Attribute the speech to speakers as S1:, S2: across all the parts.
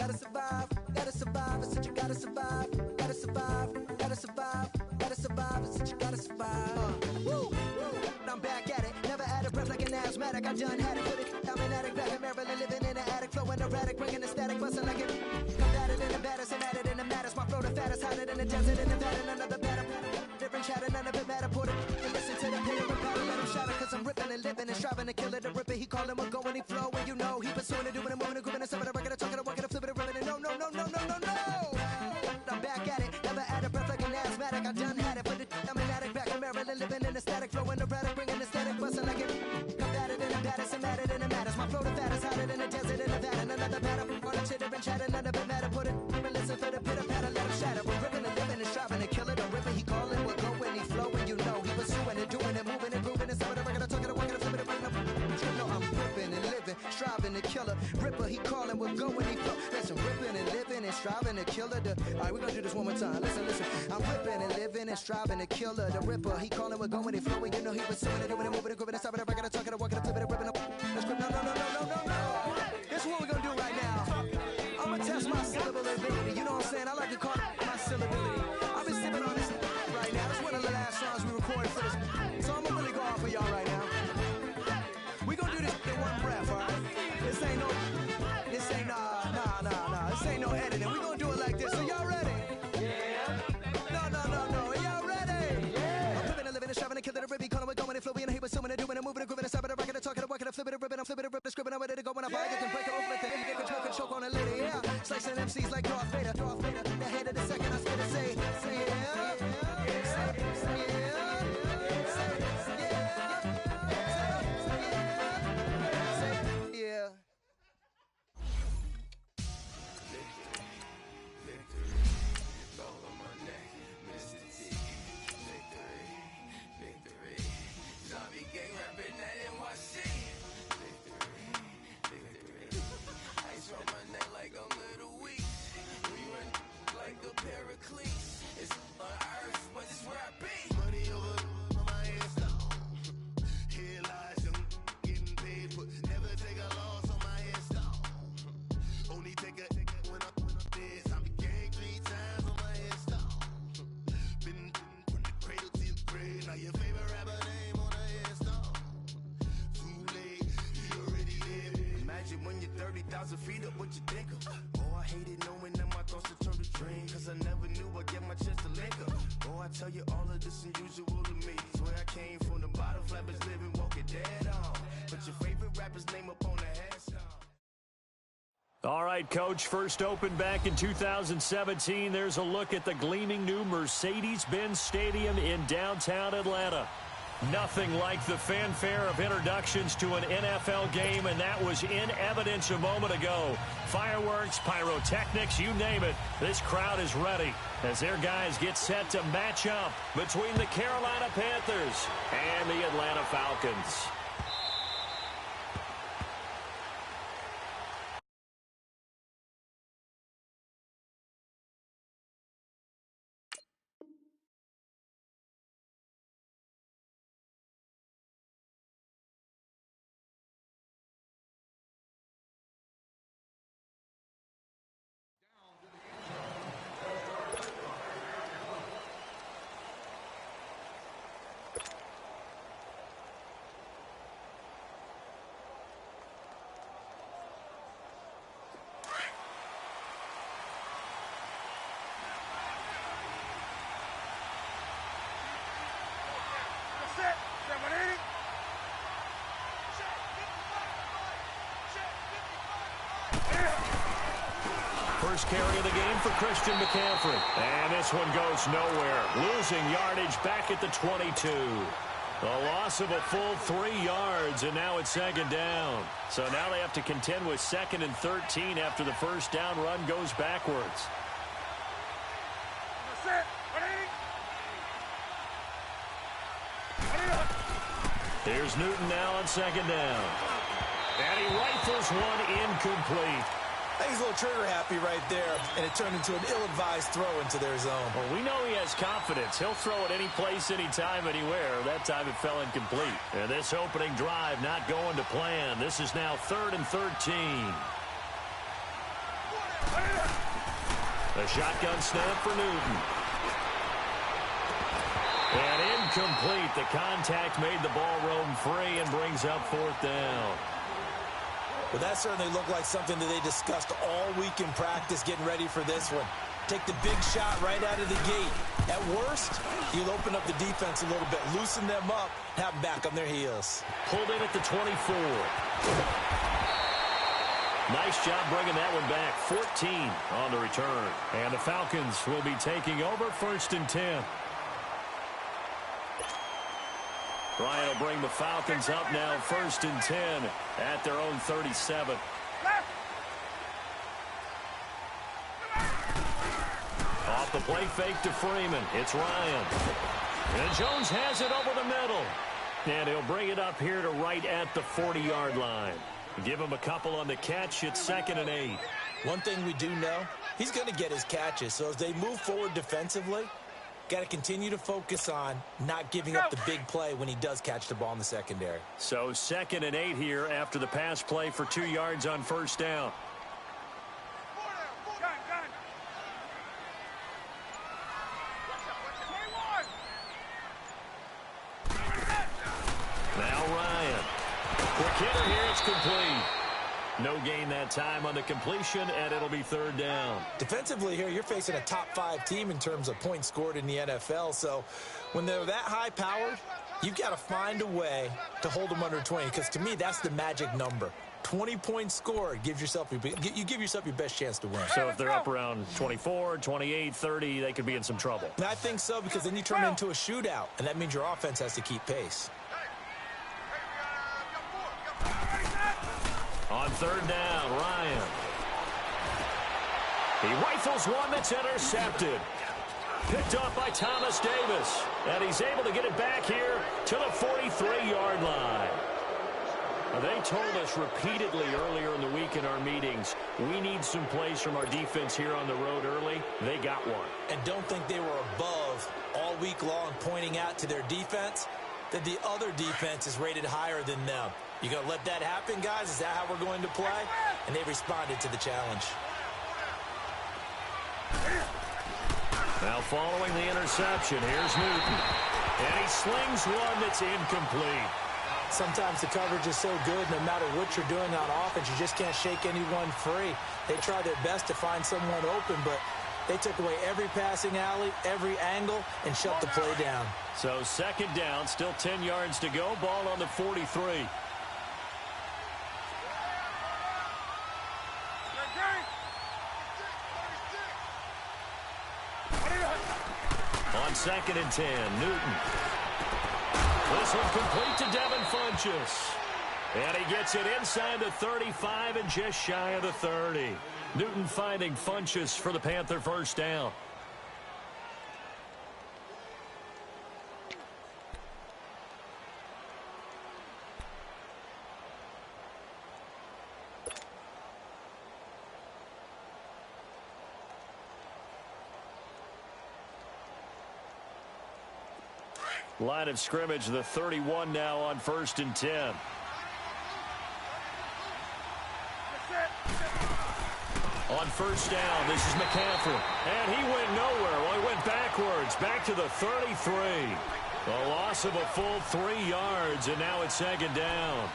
S1: gotta survive. Gotta survive, I said you gotta survive. Gotta survive, gotta survive. Gotta survive, I said you gotta survive. Woo, woo. I'm back at it, never had a breath like an asthmatic. I done had it, put it, I'm an addict, back in Maryland, living in an attic, flowing erratic, bringing the static, busting like it. Combated in the baddest, and at it in the maddest. My flow the fattest, hotter than the desert in Nevada, another batter. Different chatter, none of it matter, put it, and listen to the pitter and patter, let him shatter, cause I'm ripping and living and striving to kill it, the ripper, he callin', we're going, he flow, and you know, he pursuing it, doing it, moving it, grooving it, stepping it, rocking it, talking it, walking it, flipping it, ripping it, no, no, no, no, no, no, no. I'm back at it, never had a breath like an asthmatic, I done had it, but I'm an addict, back in Maryland, living in the static, flowing erratic, bringing the static, busting like it. Combated in the baddest, and madder than the maddest. My flow the fattest, hotter than the desert in Nevada. Another batter, on a chitter and chatter, none of it matter. Put it, and listen for the pitter patter, let him shatter. We're ripping and living and striving to kill it. A ripper, he calling, we're going, he flowing, you know. He pursuing it, doing it, moving it, grooving it. Some of the record, talking it, walking it, flipping it, bringing it. You know I'm ripping and living, striving to kill it. Ripper, he calling, we're going, he flow. Listen, ripping and living and striving to kill it. Alright, we're gonna do this one more time. Listen, listen. I'm ripping and living and striving to kill it. The ripper, he calling, we're going, he flowing. You know he pursuing it, doing it, moving it, grooving it, stopping it, record, talking it, walking it, flipping it, ripping it. Let's go. No, no, no, no, no, no, no. This is what we're gonna do right now. I'm gonna test my syllable ability. You know what I'm saying? I like to call it my syllability. I've been sipping on this right now. This is one of the last songs we recorded for this. So I'm gonna really go off for y'all right now. We gonna do this in one breath, alright? This ain't no editing. We gonna do it like this. So y'all ready? Yeah. No. Are y'all ready? Yeah. I'm living and living and striving to kill it. A ribby calling, we're going and flowing and he was swimming and doing and moving and grooving and stopping and rocking and talking and walking and flipping and ripping. I'm flipping and ripping, scribbling. I'm ready to go when I buy it. Can break it open, then you get control, can choke on a lady. Yeah. Slicing MCs like Darth Vader. The head of the second, I spit and say yeah.
S2: Feet up, what you think of? Oh, I hated knowing that my thoughts would turn to dream, cause I never knew I'd get my chance to link up. Oh, I tell you all of this unusual to me. Swear I came from the bottom, flappers living, walking dead on. Put your favorite rapper's name up on the headstone.
S3: All right, Coach, first opened back in 2017. There's a look at the gleaming new Mercedes-Benz Stadium in downtown Atlanta. Nothing like the fanfare of introductions to an NFL game, and that was in evidence a moment ago. Fireworks, pyrotechnics, you name it. This crowd is ready as their guys get set to match up between the Carolina Panthers and the Atlanta Falcons. First carry of the game for Christian McCaffrey. And this one goes nowhere. Losing yardage back at the 22. A loss of a full 3 yards, and now it's second down. So now they have to contend with 2nd and 13 after the first down run goes backwards. Here's Newton now on 2nd down. And he rifles one incomplete.
S4: I think he's a little trigger happy right there, and it turned into an ill-advised throw into their zone.
S3: Well, we know he has confidence. He'll throw it any place, anytime, anywhere. That time it fell incomplete. And this opening drive not going to plan. This is now 3rd and 13. A shotgun snap for Newton. And incomplete. The contact made the ball roam free and brings up 4th down.
S4: Well, that certainly looked like something that they discussed all week in practice getting ready for this one. Take the big shot right out of the gate. At worst, you'll open up the defense a little bit, loosen them up, have them back on their heels.
S3: Pulled in at the 24. Nice job bringing that one back. 14 on the return. And the Falcons will be taking over 1st and 10. Ryan will bring the Falcons up now 1st and 10 at their own 37. Off the play fake to Freeman. It's Ryan. And Jones has it over the middle. And he'll bring it up here to right at the 40-yard line. Give him a couple on the catch. It's 2nd and 8.
S4: One thing we do know, he's going to get his catches. So as they move forward defensively, got to continue to focus on not giving up the big play when he does catch the ball in the secondary.
S3: So 2nd and 8 here after the pass play for 2 yards on 1st down. Now Ryan. Quick hitter here. It's complete. No gain that time on the completion, and it'll be 3rd down.
S4: Defensively here, you're facing a top-5 team in terms of points scored in the NFL. So when they're that high-powered, you've got to find a way to hold them under 20. Because to me, that's the magic number. 20 points scored gives yourself you give yourself your best chance to win.
S3: So if they're up around 24, 28, 30, they could be in some trouble.
S4: And I think so, because then you turn it into a shootout, and that means your offense has to keep pace.
S3: On 3rd down, Ryan. He rifles one that's intercepted. Picked off by Thomas Davis. And he's able to get it back here to the 43-yard line. They told us repeatedly earlier in the week in our meetings, we need some plays from our defense here on the road early. They got one.
S4: And don't think they were above all week long pointing out to their defense that the other defense is rated higher than them. You going to let that happen, guys? Is that how we're going to play? And they responded to the challenge.
S3: Now following the interception, here's Newton. And he slings one that's incomplete.
S4: Sometimes the coverage is so good, no matter what you're doing on offense, you just can't shake anyone free. They try their best to find someone open, but they took away every passing alley, every angle, and shut the play down.
S3: So 2nd down, still 10 yards to go. Ball on the 43. On 2nd and 10, Newton. This one complete to Devin Funchess. And he gets it inside the 35 and just shy of the 30. Newton finding Funchess for the Panther 1st down. Line of scrimmage, the 31 now on 1st and 10. On 1st down, this is McCaffrey. And he went nowhere. Well, he went backwards, back to the 33. A loss of a full 3 yards, and now it's 2nd down.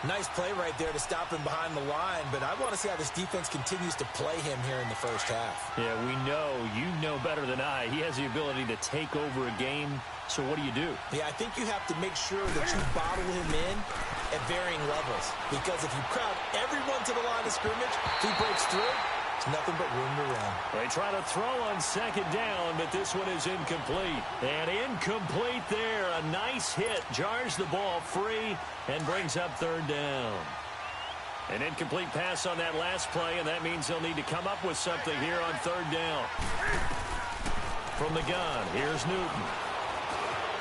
S4: Nice play right there to stop him behind the line, but I want to see how this defense continues to play him here in the 1st half.
S3: Yeah, we know. You know better than I. He has the ability to take over a game. So what do?
S4: Yeah, I think you have to make sure that you bottle him in at varying levels. Because if you crowd everyone to the line of scrimmage, if he breaks through, it's nothing but room to run.
S3: They try to throw on 2nd down, but this one is incomplete. And incomplete there. A nice hit. Jars the ball free and brings up 3rd down. An incomplete pass on that last play, and that means they'll need to come up with something here on 3rd down. From the gun, here's Newton.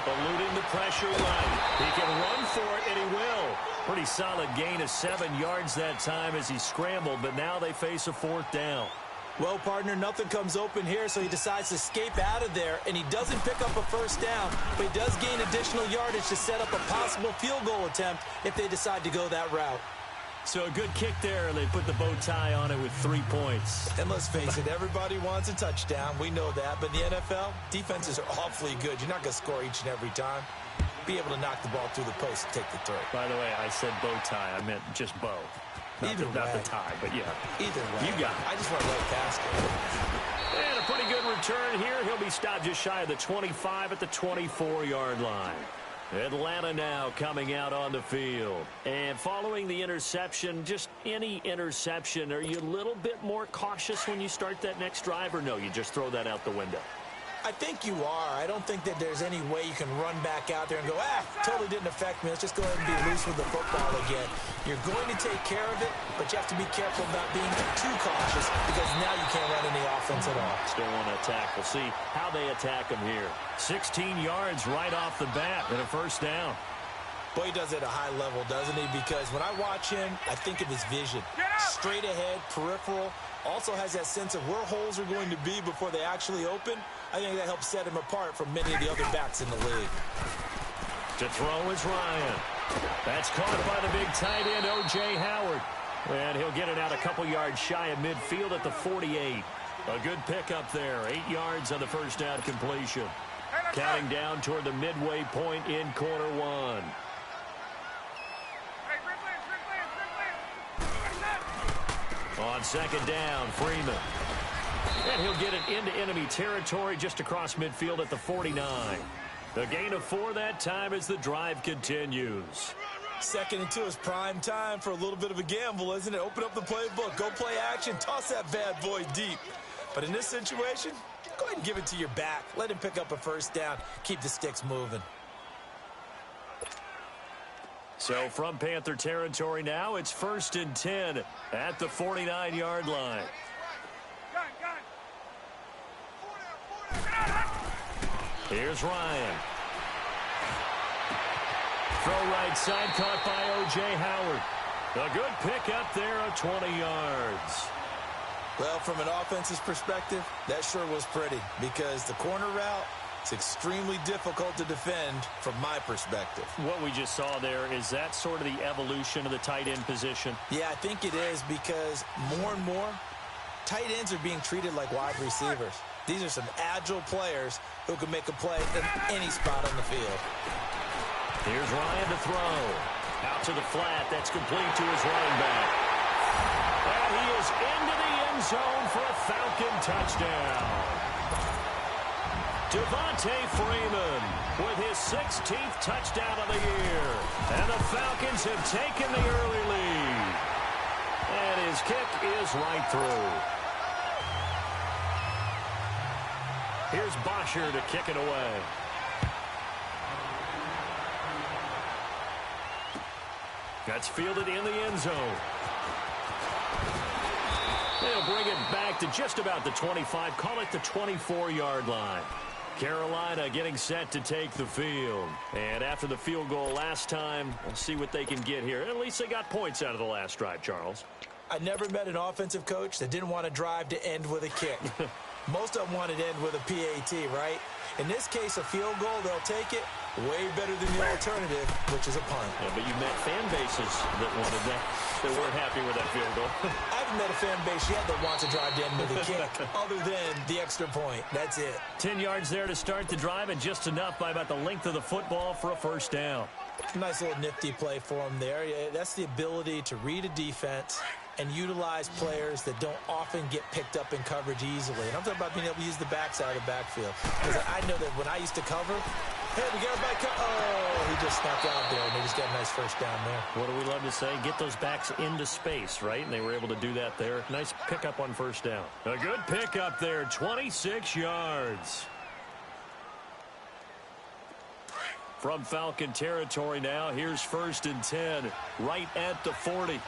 S3: Eluding the pressure right. He can run for it, and he will. Pretty solid gain of 7 yards that time as he scrambled, but now they face a 4th down.
S4: Well, partner, nothing comes open here, so he decides to escape out of there, and he doesn't pick up a 1st down, but he does gain additional yardage to set up a possible field goal attempt if they decide to go that route.
S3: So a good kick there, and they put the bow tie on it with 3 points.
S4: And let's face it, everybody wants a touchdown. We know that. But in the NFL, defenses are awfully good. You're not going to score each and every time. Be able to knock the ball through the post and take the throw.
S3: By the way, I said bow tie. I meant just bow. Not the tie, but yeah.
S4: Either way.
S3: You got it.
S4: I just want to let it past it.
S3: And a pretty good return here. He'll be stopped just shy of the 25 at the 24-yard line. Atlanta now coming out on the field. And following the interception, just any interception, are you a little bit more cautious when you start that next drive, or no, you just throw that out the window?
S4: I think you are. I don't think that there's any way you can run back out there and go, totally didn't affect me. Let's just go ahead and be loose with the football again. You're going to take care of it, but you have to be careful about being too cautious because now you can't run any offense at all.
S3: Still want to attack. We'll see how they attack him here. 16 yards right off the bat and a first down.
S4: Boy, he does it at a high level, doesn't he? Because when I watch him, I think of his vision. Straight ahead, peripheral. Also has that sense of where holes are going to be before they actually open. I think that helps set him apart from many of the other backs in the league.
S3: To throw is Ryan. That's caught by the big tight end, O.J. Howard. And he'll get it out a couple yards shy of midfield at the 48. A good pickup there. 8 yards on the first down completion. Counting down toward the midway point in quarter one. On second down, Freeman. And he'll get it into enemy territory just across midfield at the 49. The gain of 4 that time as the drive continues.
S4: 2nd and 2 is prime time for a little bit of a gamble, isn't it? Open up the playbook, go play action, toss that bad boy deep. But in this situation, go ahead and give it to your back. Let him pick up a first down. Keep the sticks moving.
S3: So from Panther territory now, it's 1st and 10 at the 49-yard line. Here's Ryan. Throw right side, caught by O.J. Howard. A good pickup there of 20 yards.
S4: Well, from an offense's perspective, that sure was pretty because the corner route, it's extremely difficult to defend from my perspective.
S3: What we just saw there, is that sort of the evolution of the tight end position?
S4: Yeah, I think it is because more and more, tight ends are being treated like wide receivers. These are some agile players who can make a play in any spot on the field.
S3: Here's Ryan to throw. Out to the flat. That's complete to his running back. And he is into the end zone for a Falcon touchdown. Devontae Freeman with his 16th touchdown of the year. And the Falcons have taken the early lead. And his kick is right through. Here's Bosher to kick it away. That's fielded in the end zone. They'll bring it back to just about the 25. Call it the 24-yard line. Carolina getting set to take the field. And after the field goal last time, we'll see what they can get here. At least they got points out of the last drive, Charles.
S4: I never met an offensive coach that didn't want to drive to end with a kick. Most of them wanted to end with a PAT, right? In this case, a field goal, they'll take it. Way better than the alternative, which is a punt.
S3: Yeah, but you met fan bases that wanted that. They weren't happy with that field goal.
S4: I haven't met a fan base yet that wants to drive to end with a kick, other than the extra point. That's it.
S3: 10 yards there to start the drive, and just enough by about the length of the football for a first down.
S4: Nice little nifty play for him there. Yeah, that's the ability to read a defense and utilize players that don't often get picked up in coverage easily. And I'm talking about being able to use the backside of the backfield. Because I know that when I used to cover, hey, we got a back. Oh, he just snuck out there, and they just got a nice first down there.
S3: What do we love to say? Get those backs into space, right? And they were able to do that there. Nice pickup on first down. A good pickup there, 26 yards. From Falcon territory now, here's 1st and 10, right at the 40.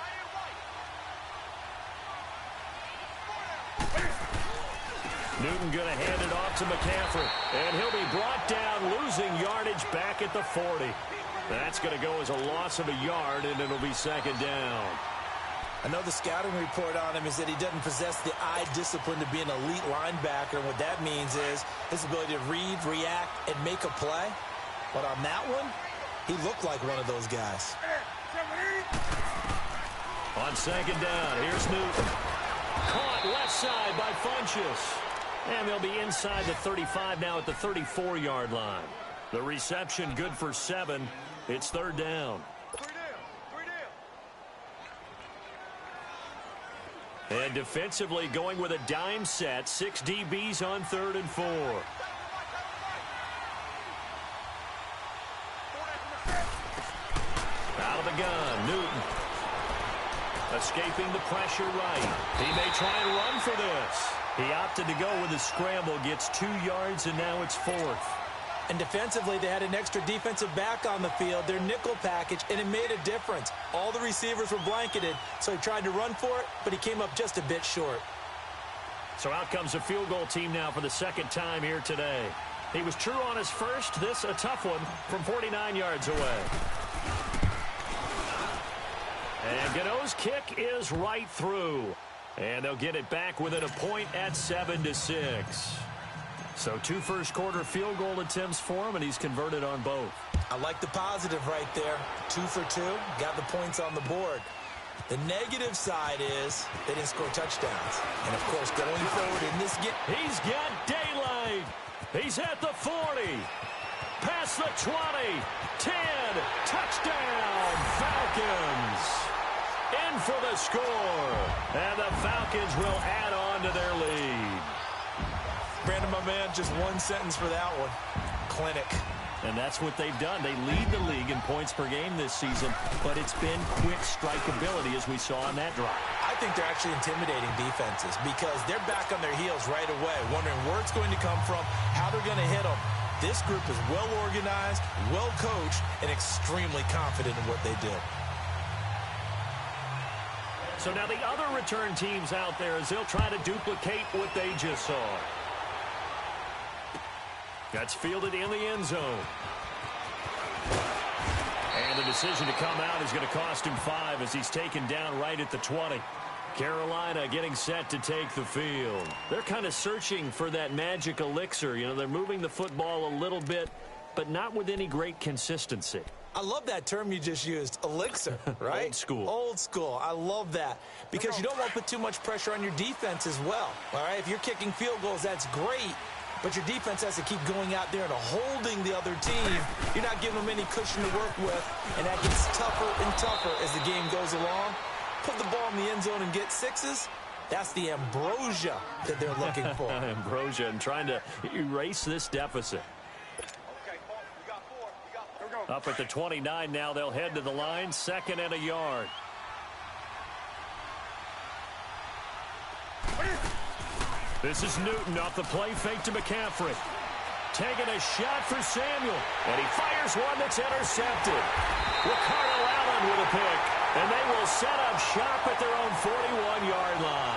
S3: Newton going to hand it off to McCaffrey. And he'll be brought down, losing yardage back at the 40. That's going to go as a loss of a yard, and it'll be 2nd down.
S4: I know the scouting report on him is that he doesn't possess the eye discipline to be an elite linebacker. And what that means is his ability to read, react, and make a play. But on that one, he looked like one of those guys.
S3: On second down, here's Newton. Caught left side by Funchess. And they'll be inside the 35 now at the 34-yard line. The reception good for 7. It's third down. And defensively going with a dime set. 6 DBs on 3rd and 4. Out of the gun, Newton. Escaping the pressure right. He may try and run for this. He opted to go with a scramble, gets 2 yards, and now it's 4th.
S4: And defensively, they had an extra defensive back on the field, their nickel package, and it made a difference. All the receivers were blanketed, so he tried to run for it, but he came up just a bit short.
S3: So out comes a field goal team now for the second time here today. He was true on his first. This a tough one from 49 yards away. And Gano's kick is right through. And they'll get it back within a point at 7-6. So 2 first-quarter field goal attempts for him, and he's converted on both.
S4: I like the positive right there. 2 for 2, got the points on the board. The negative side is they didn't score touchdowns. And, of course, going forward in this game.
S3: He's got daylight. He's at the 40. Past the 20. 10. Touchdown, Falcons. In for the score. And the Falcons will add on to their lead.
S4: Brandon, my man, just one sentence for that one. Clinic.
S3: And that's what they've done. They lead the league in points per game this season, but it's been quick strikeability as we saw on that drive.
S4: I think they're actually intimidating defenses because they're back on their heels right away, wondering where it's going to come from, how they're going to hit them. This group is well organized, well coached, and extremely confident in what they do.
S3: So now the other return teams out there as they'll try to duplicate what they just saw. That's fielded in the end zone. And the decision to come out is going to cost him 5 as he's taken down right at the 20. Carolina getting set to take the field. They're kind of searching for that magic elixir. You know, they're moving the football a little bit, but not with any great consistency.
S4: I love that term you just used, elixir, right?
S3: Old school.
S4: Old school. I love that because you don't want to put too much pressure on your defense as well, all right? If you're kicking field goals, that's great, but your defense has to keep going out there and holding the other team. You're not giving them any cushion to work with, and that gets tougher and tougher as the game goes along. Put the ball in the end zone and get 6s. That's the ambrosia that they're looking for.
S3: Ambrosia and trying to erase this deficit. Up at the 29 now, they'll head to the line, 2nd and a yard. This is Newton off the play fake to McCaffrey. Taking a shot for Samuel, and he fires one that's intercepted. Ricardo Allen with a pick, and they will set up shop at their own 41-yard line.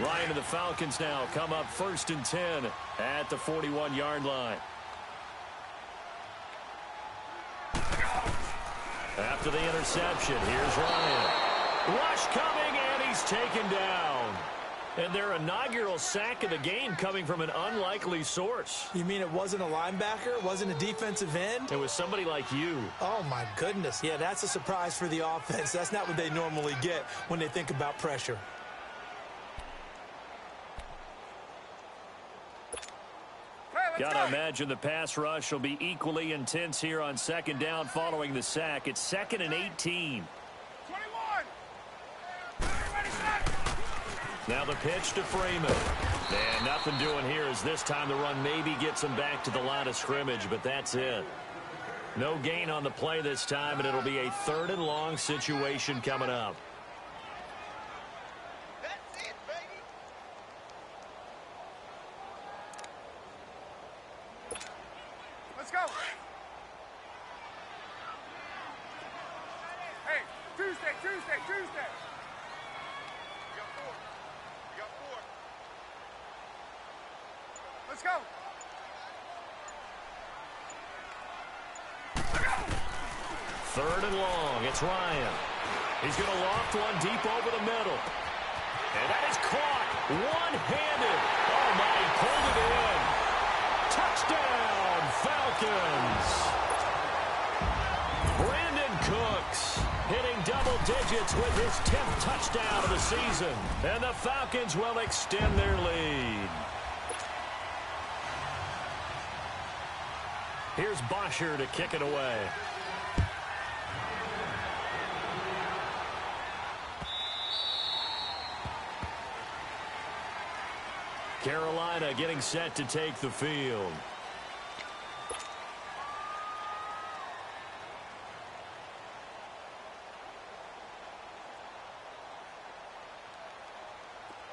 S3: Ryan and the Falcons now come up 1st and 10 at the 41-yard line. After the interception, here's Ryan. Rush coming, and he's taken down. And their inaugural sack of the game coming from an unlikely source.
S4: You mean it wasn't a linebacker? It wasn't a defensive end?
S3: It was somebody like you.
S4: Oh, my goodness. Yeah, that's a surprise for the offense. That's not what they normally get when they think about pressure.
S3: Gotta imagine the pass rush will be equally intense here on 2nd down following the sack. It's 2nd and 18.
S5: 21.
S3: Now the pitch to Freeman. And nothing doing here as this time the run maybe gets him back to the line of scrimmage, but that's it. No gain on the play this time, and it'll be a 3rd and long situation coming up.
S5: Let's go. Hey, Tuesday. You got 4. Let's go.
S3: Third and long. It's Ryan. He's going to loft one deep over the middle. And that is caught one-handed. Oh, my, he pulled it in. Touchdown, Falcons. Brandon Cooks hitting double digits with his 10th touchdown of the season. And the Falcons will extend their lead. Here's Bosher to kick it away. Carolina getting set to take the field.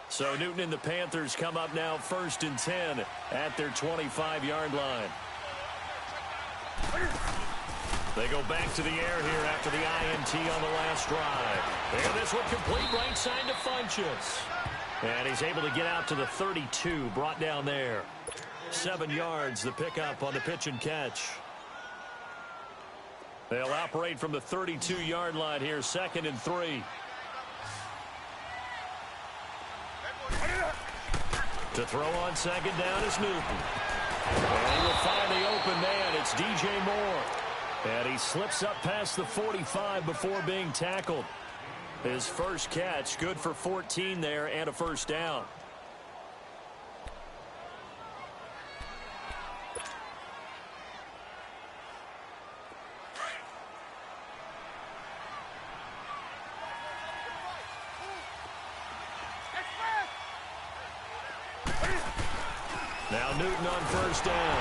S3: So Newton and the Panthers come up now 1st and 10 at their 25-yard line. They go back to the air here after the INT on the last drive. And this one complete right side to Funchess. And he's able to get out to the 32, brought down there. 7 yards, the pickup on the pitch and catch. They'll operate from the 32-yard line here, 2nd and 3. To throw on 2nd down is Newton. And he will find the open man. It's DJ Moore. And he slips up past the 45 before being tackled. His first catch, good for 14 there and a first down. Now Newton on first down.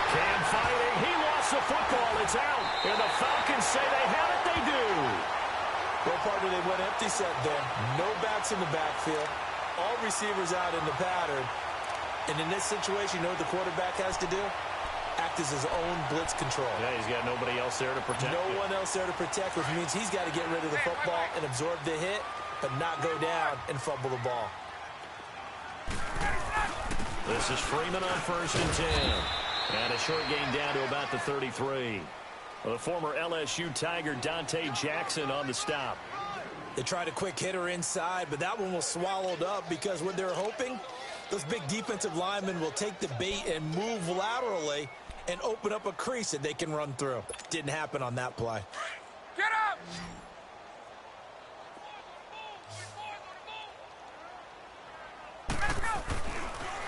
S3: Cam fighting. He lost the football. It's out. And the Falcons say they have it. They do.
S4: Well, partner, they went empty set then. No backs in the backfield. All receivers out in the pattern. And in this situation, you know what the quarterback has to do? Act as his own blitz control.
S3: Yeah, he's got nobody else there to protect.
S4: No one else there to protect, which means he's got to get rid of the football and absorb the hit, but not go down and fumble the ball.
S3: This is Freeman on 1st and 10. And a short gain down to about the 33. The former LSU Tiger Dante Jackson on the stop.
S4: They tried a quick hitter inside, but that one was swallowed up because what they're hoping, those big defensive linemen will take the bait and move laterally and open up a crease that they can run through. Didn't happen on that play.
S5: Get up!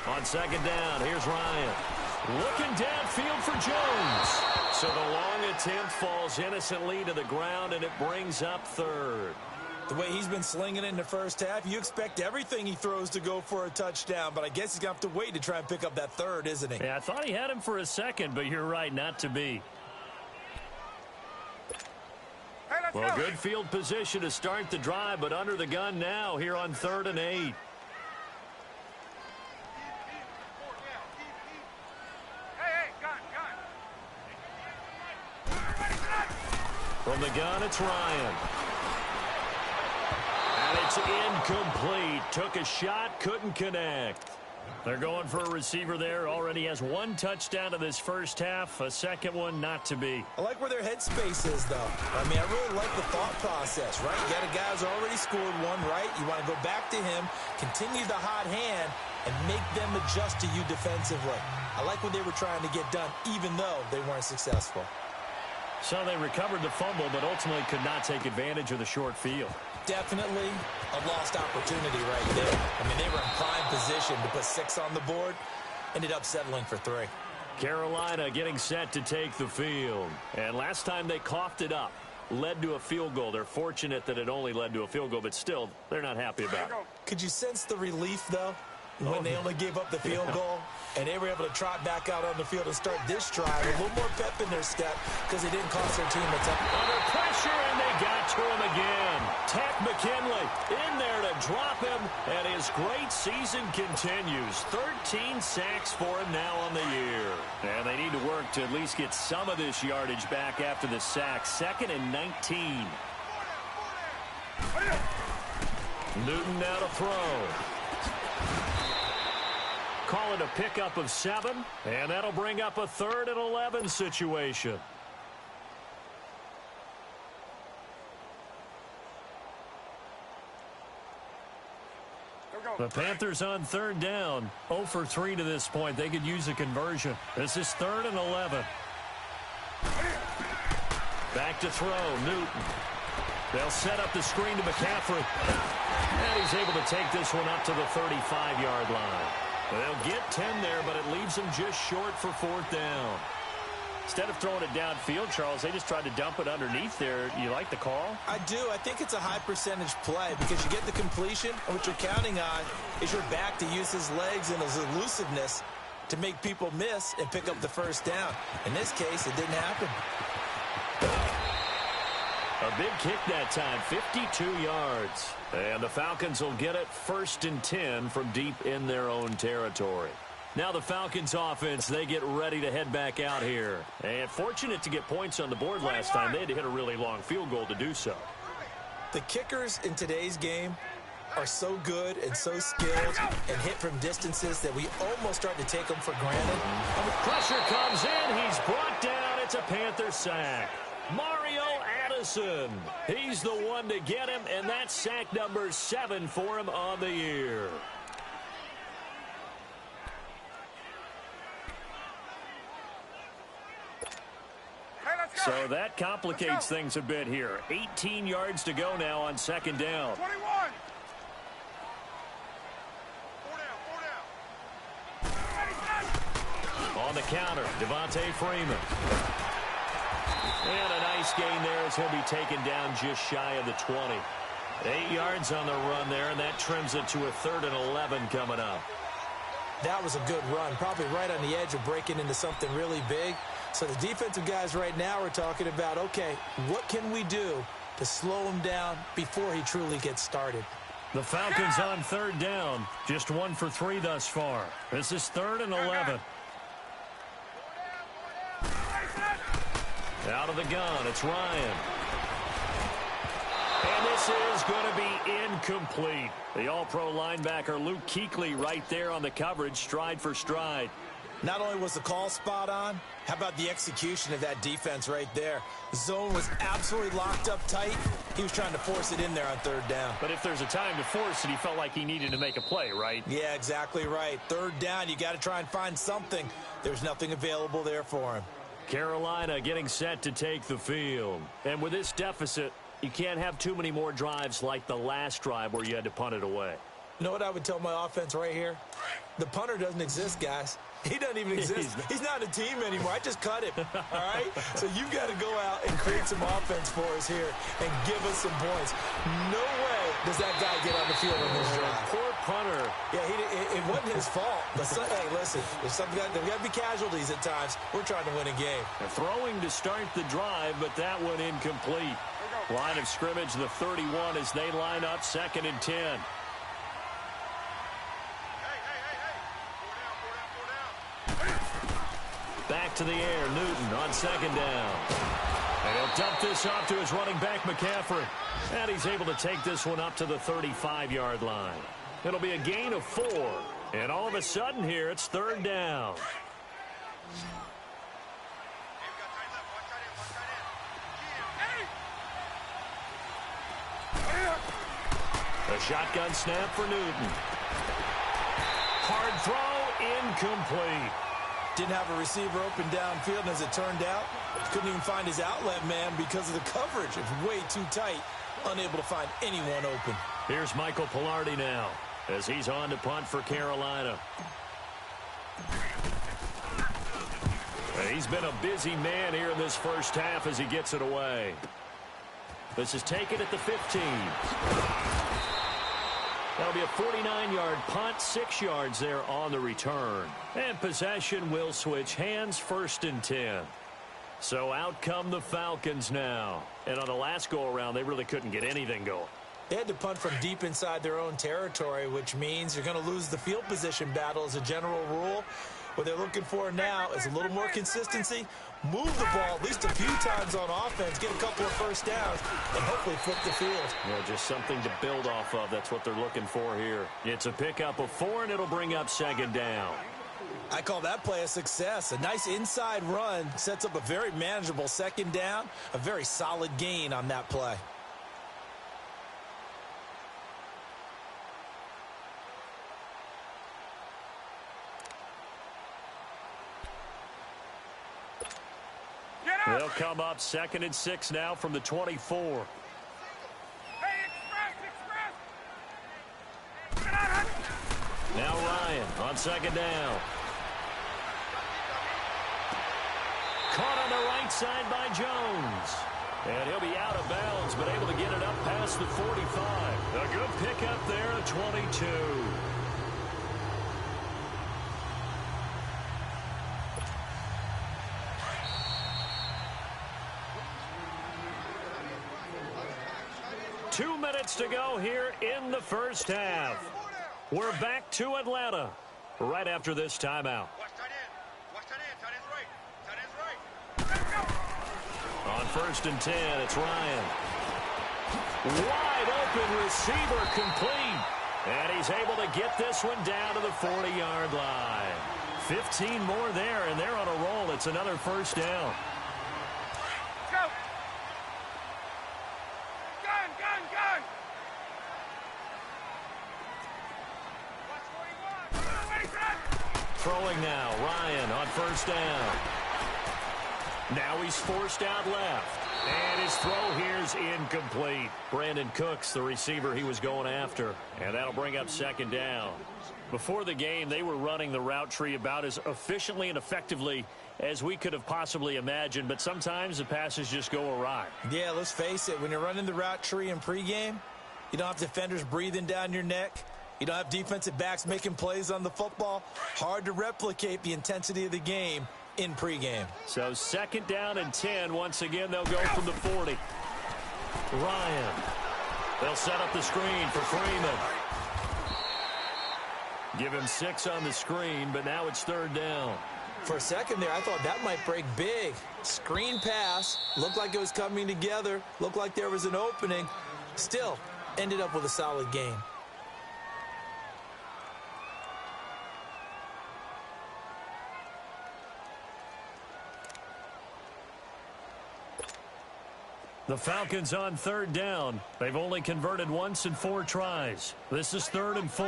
S3: On 2nd down, here's Ryan. Looking downfield for Jones. So the long attempt falls innocently to the ground, and it brings up 3rd.
S4: The way he's been slinging it in the first half, you expect everything he throws to go for a touchdown, but I guess he's going to have to wait to try and pick up that 3rd, isn't he?
S3: Yeah, I thought he had him for a second, but you're right, not to be.
S5: Hey, let's
S3: Well,
S5: go.
S3: good field position to start the drive, but under the gun now here on 3rd and 8. From the gun, it's Ryan. And it's incomplete. Took a shot, couldn't connect. They're going for a receiver there. Already has 1 touchdown in this first half. A second one not to be.
S4: I like where their headspace is, though. I mean, I really like the thought process, right? You got a guy who's already scored 1, right? You want to go back to him, continue the hot hand, and make them adjust to you defensively. I like what they were trying to get done, even though they weren't successful.
S3: So they recovered the fumble, but ultimately could not take advantage of the short field.
S4: Definitely a lost opportunity right there. I mean, they were in prime position to put 6 on the board. Ended up settling for 3.
S3: Carolina getting set to take the field. And last time they coughed it up, led to a field goal. They're fortunate that it only led to a field goal, but still, they're not happy about it.
S4: Could you sense the relief, though, when they only gave up the field goal? And they were able to trot back out on the field and start this drive. A little more pep in their step because they didn't cost their team a ton.
S3: Under pressure, and they got to him again. Tack McKinley in there to drop him, and his great season continues. 13 sacks for him now on the year. And they need to work to at least get some of this yardage back after the sack. 2nd and 19. Newton now to throw. Call it a pickup of 7, and that'll bring up a 3rd and 11 situation. The Panthers on third down, 0 for 3 to this point. They could use a conversion. This is 3rd and 11. Back to throw, Newton. They'll set up the screen to McCaffrey. And he's able to take this one up to the 35-yard line. They'll get 10 there, but it leaves them just short for 4th down. Instead of throwing it downfield, Charles, they just tried to dump it underneath there. You like the call?
S4: I do. I think it's a high-percentage play because you get the completion, and what you're counting on is your back to use his legs and his elusiveness to make people miss and pick up the first down. In this case, it didn't happen.
S3: A big kick that time, 52 yards. And the Falcons will get it 1st and 10 from deep in their own territory. Now the Falcons offense, they get ready to head back out here. And fortunate to get points on the board last time. They had to hit a really long field goal to do so.
S4: The kickers in today's game are so good and so skilled and hit from distances that we almost start to take them for granted.
S3: Pressure comes in. He's brought down. It's a Panther sack. Mario Addison. He's the one to get him, and that's sack number 7 for him on the year. So that complicates things a bit here. 18 yards to go now on 2nd down.
S5: 21. 4 down.
S3: On the counter, Devontae Freeman. And a nice gain there as he'll be taken down just shy of the 20. 8 yards on the run there, and that trims it to a 3rd and 11 coming up.
S4: That was a good run, probably right on the edge of breaking into something really big. So the defensive guys right now are talking about, okay, what can we do to slow him down before he truly gets started?
S3: The Falcons on 3rd down, just 1 for 3 thus far. This is 3rd and 11. Out of the gun, it's Ryan. And this is going to be incomplete. The all-pro linebacker Luke Kuechly right there on the coverage, stride for stride.
S4: Not only was the call spot on, how about the execution of that defense right there? The zone was absolutely locked up tight. He was trying to force it in there on 3rd down.
S3: But if there's a time to force it, he felt like he needed to make a play, right?
S4: Yeah, exactly right. 3rd down, you got to try and find something. There's nothing available there for him.
S3: Carolina getting set to take the field. And with this deficit, you can't have too many more drives like the last drive where you had to punt it away.
S4: You know what I would tell my offense right here? The punter doesn't exist, guys. He doesn't even exist. He's not a team anymore. I just cut him, all right? So you've got to go out and create some offense for us here and give us some points. No way does that guy get on the field on this drive.
S3: Poor punter.
S4: Yeah, it wasn't his fault. But hey, listen, there's got to be casualties at times. We're trying to win a game.
S3: They're throwing to start the drive, but that one incomplete. Line of scrimmage, the 31 as they line up 2nd and 10. Back to the air, Newton on 2nd down. And he'll dump this off to his running back, McCaffrey. And he's able to take this one up to the 35-yard line. It'll be a gain of 4. And all of a sudden here, it's 3rd down. A shotgun snap for Newton. Hard throw, incomplete.
S4: Didn't have a receiver open downfield, and as it turned out, couldn't even find his outlet man because of the coverage. It's way too tight, unable to find anyone open.
S3: Here's Michael Pilardi now as he's on to punt for Carolina. He's been a busy man here in this first half as he gets it away. This is taken at the 15. That'll be a 49-yard punt, 6 yards there on the return. And possession will switch hands, 1st and 10. So out come the Falcons now. And on the last go-around, they really couldn't get anything going.
S4: They had to punt from deep inside their own territory, which means you're going to lose the field position battle as a general rule. What they're looking for now is a little more consistency, move the ball at least a few times on offense, get a couple of first downs, and hopefully flip the field.
S3: Yeah, just something to build off of. That's what they're looking for here. It's a pickup of 4, and it'll bring up 2nd down.
S4: I call that play a success. A nice inside run sets up a very manageable 2nd down, a very solid gain on that play.
S3: They'll come up 2nd and 6 now from the 24. Now Ryan on 2nd down. Caught on the right side by Jones. And he'll be out of bounds, but able to get it up past the 45. A good pickup there at 22. Two minutes to go here in the first half. We're back to Atlanta right after this timeout. On 1st and 10, it's Ryan. Wide open receiver complete. And he's able to get this one down to the 40-yard line. 15 more there, and they're on a roll. It's another first down.
S5: Go! Gun, gun, gun!
S3: Throwing now, Ryan on 1st down. Now he's forced out left. And his throw here's incomplete. Brandon Cooks, the receiver he was going after. And that'll bring up 2nd down. Before the game, they were running the route tree about as efficiently and effectively as we could have possibly imagined. But sometimes the passes just go awry.
S4: Yeah, let's face it. When you're running the route tree in pregame, you don't have defenders breathing down your neck. You don't have defensive backs making plays on the football. Hard to replicate the intensity of the game in pregame.
S3: So 2nd down and 10. Once again, they'll go from the 40. Ryan. They'll set up the screen for Freeman. Give him 6 on the screen, but now it's 3rd down.
S4: For a second there, I thought that might break big. Screen pass. Looked like it was coming together. Looked like there was an opening. Still, ended up with a solid game.
S3: The Falcons on 3rd down. They've only converted once in 4 tries. This is 3rd and 4.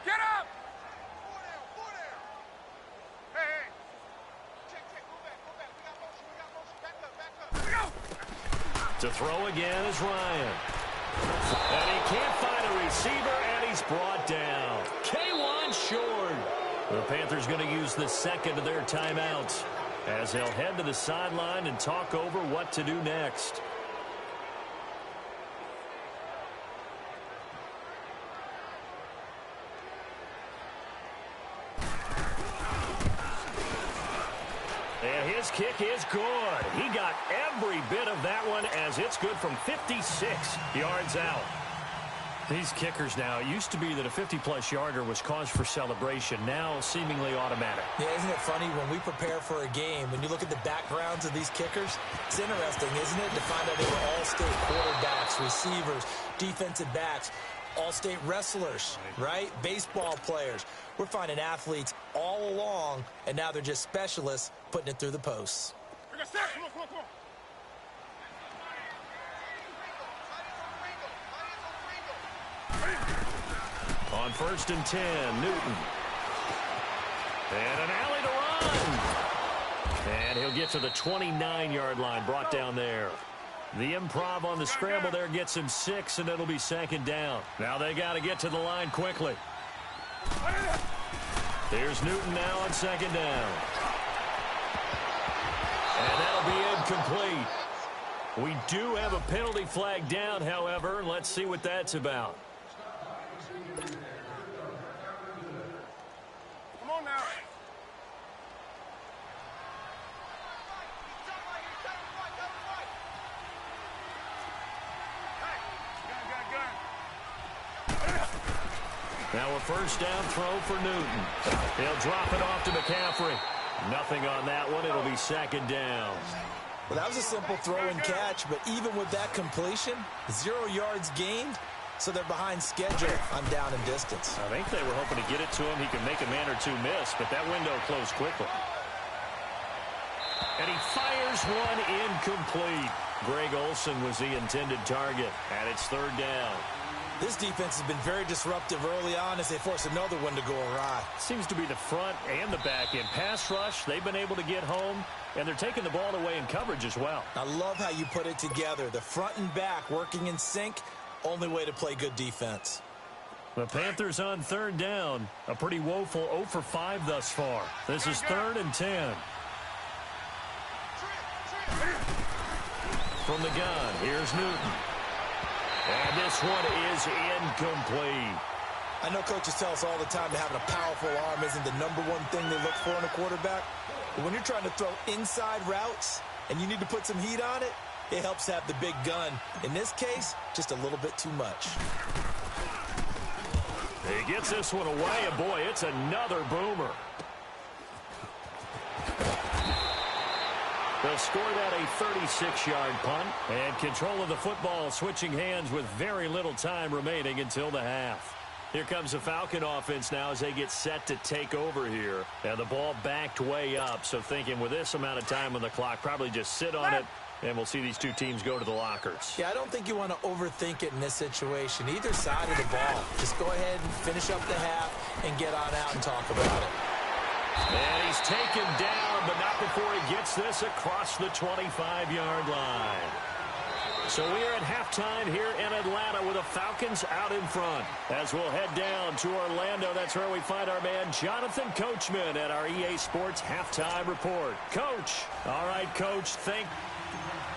S5: Get up! Hey, hey. Check. Go back. We got motion. Back up.
S3: To throw again is Ryan. And he can't find a receiver, and he's brought down. K1 short. The Panthers going to use the 2nd of their timeouts, as they'll head to the sideline and talk over what to do next. And his kick is good. He got every bit of that one, as it's good from 56 yards out. These kickers now, it used to be that a 50-plus yarder was cause for celebration. Now seemingly automatic.
S4: Yeah, isn't it funny when we prepare for a game, when you look at the backgrounds of these kickers, it's interesting, isn't it, to find out they were all-state quarterbacks, receivers, defensive backs, all-state wrestlers, right? Baseball players. We're finding athletes all along, and now they're just specialists putting it through the posts.
S5: Come on.
S3: On 1st and 10, Newton. And an alley to run. And he'll get to the 29-yard line, brought down there. The improv on the scramble there gets him 6, and it'll be 2nd down. Now they got to get to the line quickly. Here's Newton now on 2nd down. And that'll be incomplete. We do have a penalty flag down, however. Let's see what that's about.
S5: Come on now.
S3: Now a 1st down throw for Newton. He'll drop it off to McCaffrey. Nothing on that one. It'll be 2nd down.
S4: Well, that was a simple throw and catch, but even with that completion, 0 yards gained, so they're behind schedule on down and distance.
S3: I think they were hoping to get it to him. He could make a man or two miss, but that window closed quickly. And he fires one incomplete. Greg Olsen was the intended target, and it's 3rd down.
S4: This defense has been very disruptive early on as they force another one to go awry.
S3: Seems to be the front and the back end. Pass rush, they've been able to get home, and they're taking the ball away in coverage as well.
S4: I love how you put it together. The front and back working in sync, only way to play good defense.
S3: The Panthers on third down. A pretty woeful 0 for 5 thus far. This is 3rd and 10. From the gun, here's Newton. And this one is incomplete.
S4: I know coaches tell us all the time that having a powerful arm isn't the #1 thing they look for in a quarterback. But when you're trying to throw inside routes and you need to put some heat on it, it helps have the big gun. In this case, just a little bit too much.
S3: He gets this one away, and boy, it's another boomer. They'll score that a 36-yard punt, and control of the football switching hands with very little time remaining until the half. Here comes the Falcon offense now as they get set to take over here. And the ball backed way up, so thinking with this amount of time on the clock, probably just sit on it, and we'll see these two teams go to the lockers.
S4: Yeah, I don't think you want to overthink it in this situation. Either side of the ball. Just go ahead and finish up the half and get on out and talk about it.
S3: And he's taken down, but not before he gets this across the 25-yard line. So we are at halftime here in Atlanta with the Falcons out in front. As we'll head down to Orlando, that's where we find our man Jonathan Coachman at our EA Sports Halftime Report. Coach. All right, Coach, think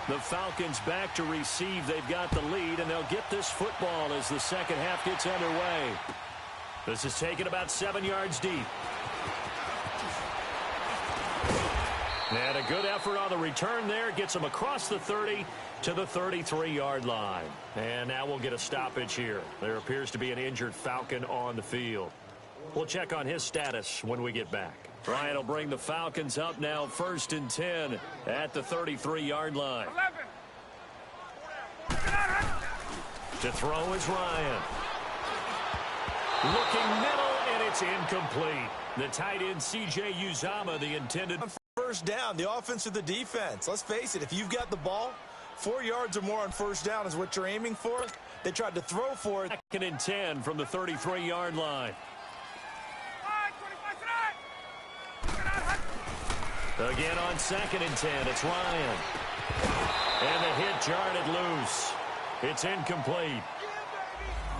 S3: the Falcons back to receive. They've got the lead, and they'll get this football as the second half gets underway. This is taken about 7 yards deep. And a good effort on the return there. Gets them across the 30 to the 33-yard line. And now we'll get a stoppage here. There appears to be an injured Falcon on the field. We'll check on his status when we get back. Ryan will bring the Falcons up now 1st and 10 at the 33-yard line.
S5: 11.
S3: To throw is Ryan. Looking middle, and it's incomplete. The tight end, C.J. Uzomah, the intended
S4: First down, the offense or the defense. Let's face it, if you've got the ball, 4 yards or more on first down is what you're aiming for. They tried to throw for it.
S3: 2nd and 10 from the 33-yard line. Again on 2nd and 10, it's Ryan. And the hit jarred it loose. It's incomplete.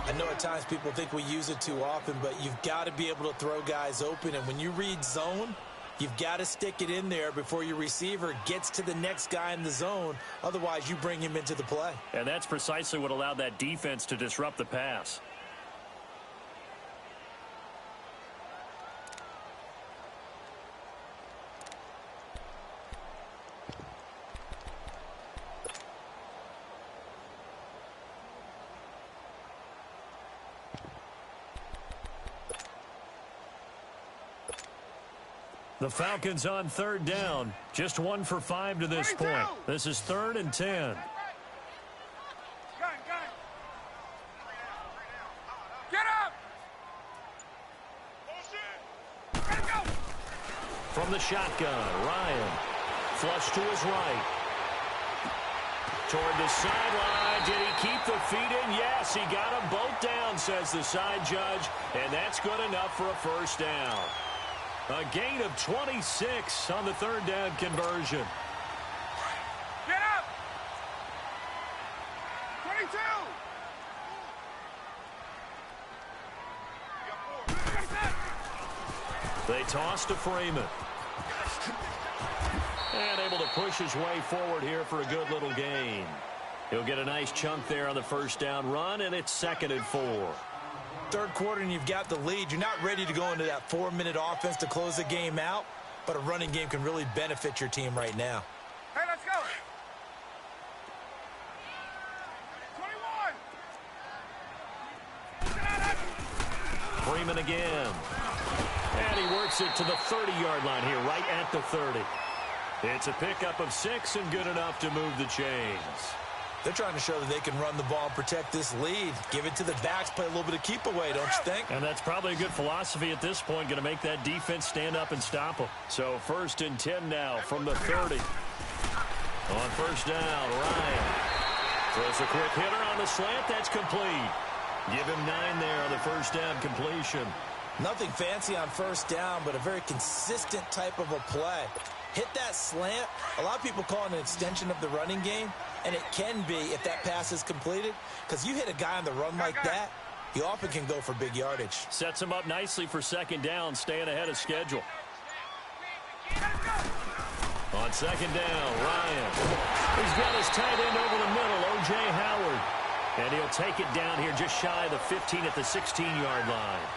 S4: I know at times people think we use it too often, but you've got to be able to throw guys open. And when you read zone, you've got to stick it in there before your receiver gets to the next guy in the zone. Otherwise, you bring him into the play.
S3: And that's precisely what allowed that defense to disrupt the pass. The Falcons on 3rd down. Just 1 for 5 to this point. This is 3rd and 10.
S5: Get up! Ready to go!
S3: From the shotgun, Ryan. Flush to his right. Toward the sideline. Did he keep the feet in? Yes, he got them both down, says the side judge. And that's good enough for a first down. A gain of 26 on the 3rd down conversion.
S5: Get up! 22!
S3: They toss to Freeman. And able to push his way forward here for a good little gain. He'll get a nice chunk there on the first down run, and it's 2nd and 4.
S4: Third quarter and you've got the lead. You're not ready to go into that 4-minute offense to close the game out, but a running game can really benefit your team right now.
S5: Hey, let's go! 21!
S3: Freeman again. And he works it to the 30-yard line here, right at the 30. It's a pickup of 6 and good enough to move the chains.
S4: They're trying to show that they can run the ball and protect this lead. Give it to the backs, play a little bit of keep away, don't you think?
S3: And that's probably a good philosophy at this point, going to make that defense stand up and stop them. So 1st and 10 now from the 30. On first down, Ryan throws a quick hitter on the slant. That's complete. Give him 9 there on the first down completion.
S4: Nothing fancy on first down, but a very consistent type of a play. Hit that slant. A lot of people call it an extension of the running game, and it can be if that pass is completed, because you hit a guy on the run like that, he often can go for big yardage.
S3: Sets him up nicely for second down, staying ahead of schedule. On second down, Ryan. He's got his tight end over the middle, O.J. Howard. And he'll take it down here just shy of the 15 at the 16-yard line.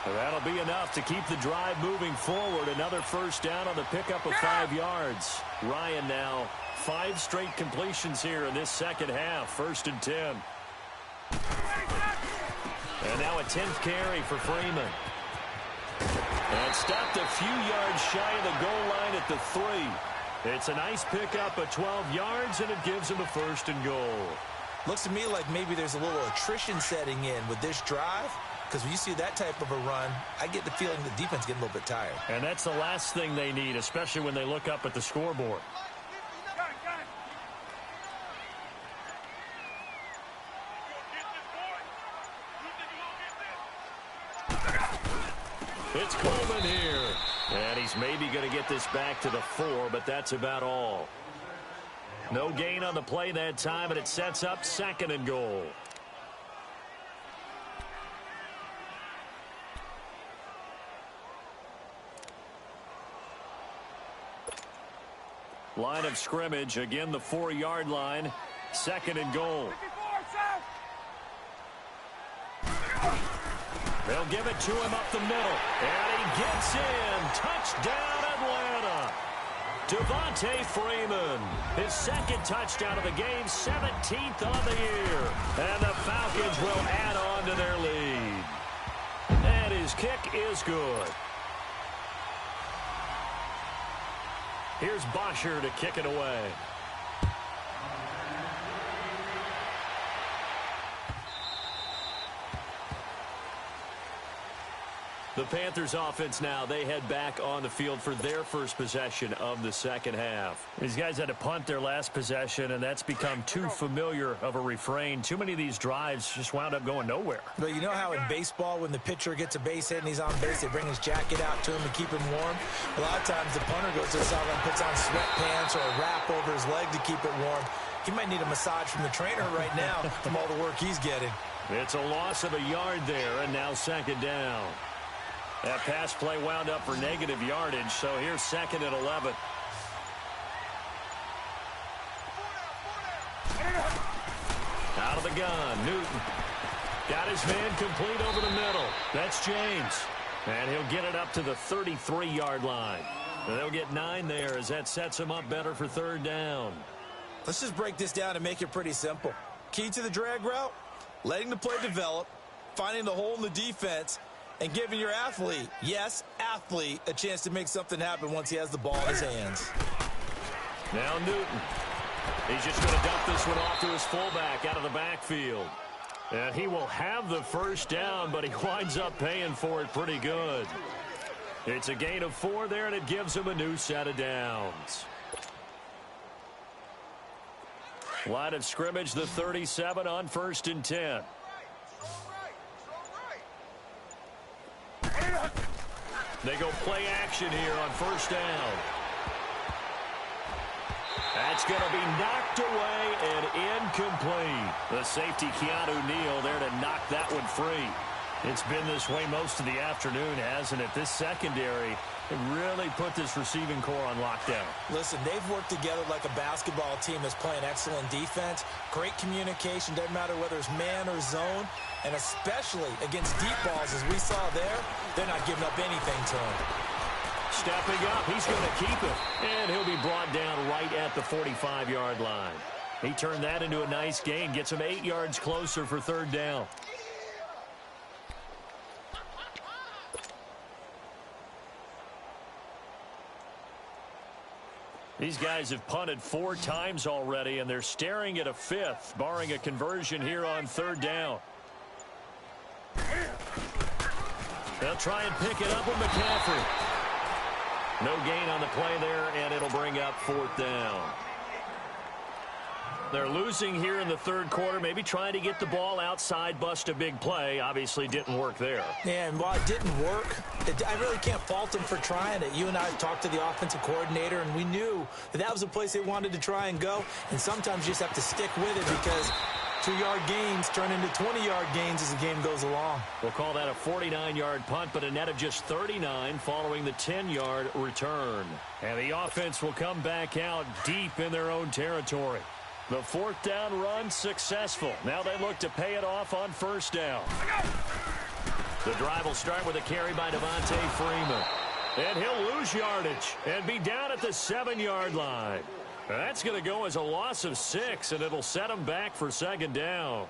S3: That'll be enough to keep the drive moving forward. Another first down on the pickup of 5 yards. Ryan now 5 straight completions here in this second half. 1st and 10. And now a 10th carry for Freeman. And stopped a few yards shy of the goal line at the 3. It's a nice pickup of 12 yards, and it gives him a 1st and goal.
S4: Looks to me like maybe there's a little attrition setting in with this drive, because when you see that type of a run, I get the feeling the defense getting a little bit tired.
S3: And that's the last thing they need, especially when they look up at the scoreboard. It's Coleman here. And he's maybe going to get this back to the 4, but that's about all. No gain on the play that time, and it sets up 2nd and goal. Line of scrimmage, again the 4-yard line. 2nd and goal. They'll give it to him up the middle. And he gets in. Touchdown, Atlanta. Devontae Freeman. His 2nd touchdown of the game, 17th on the year. And the Falcons will add on to their lead. And his kick is good. Here's Bosher to kick it away. The Panthers offense now, they head back on the field for their first possession of the second half. These guys had to punt their last possession, and that's become too familiar of a refrain. Too many of these drives just wound up going nowhere.
S4: But you know how in baseball, when the pitcher gets a base hit and he's on base, they bring his jacket out to him to keep him warm? A lot of times the punter goes to the sideline, puts on sweatpants or a wrap over his leg to keep it warm. He might need a massage from the trainer right now from all the work he's getting.
S3: It's a loss of a yard there, and now 2nd down. That pass play wound up for negative yardage, so here's 2nd and 11. Out of the gun, Newton. Got his man complete over the middle. That's James. And he'll get it up to the 33-yard line. And they'll get 9 there as that sets him up better for 3rd down.
S4: Let's just break this down and make it pretty simple. Key to the drag route, letting the play develop, finding the hole in the defense, and giving your athlete, yes, athlete, a chance to make something happen once he has the ball in his hands.
S3: Now Newton. He's just going to dump this one off to his fullback out of the backfield. And he will have the first down, but he winds up paying for it pretty good. It's a gain of 4 there, and it gives him a new set of downs. Line of scrimmage, the 37 on 1st and 10. They go play action here on 1st down. That's going to be knocked away and incomplete. The safety, Keanu Neal, there to knock that one free. It's been this way most of the afternoon, hasn't it? This secondary really put this receiving core on lockdown.
S4: Listen, they've worked together like a basketball team that's playing excellent defense. Great communication, doesn't matter whether it's man or zone. And especially against deep balls, as we saw there, they're not giving up anything to him.
S3: Stepping up, he's going to keep it. And he'll be brought down right at the 45-yard line. He turned that into a nice gain, gets him 8 yards closer for 3rd down. These guys have punted 4 times already, and they're staring at a 5th, barring a conversion here on 3rd down. They'll try and pick it up with McCaffrey. No gain on the play there, and it'll bring up 4th down. They're losing here in the third quarter, maybe trying to get the ball outside, bust a big play. Obviously didn't work there.
S4: Yeah, and while it didn't work, I really can't fault them for trying it. You and I talked to the offensive coordinator, and we knew that was a place they wanted to try and go. And sometimes you just have to stick with it because 2-yard gains turn into 20-yard gains as the game goes along.
S3: We'll call that a 49-yard punt, but a net of just 39 following the 10-yard return. And the offense will come back out deep in their own territory. The fourth down run successful. Now they look to pay it off on first down. The drive will start with a carry by Devontae Freeman. And he'll lose yardage and be down at the 7-yard line. That's going to go as a loss of 6, and it'll set him back for second down.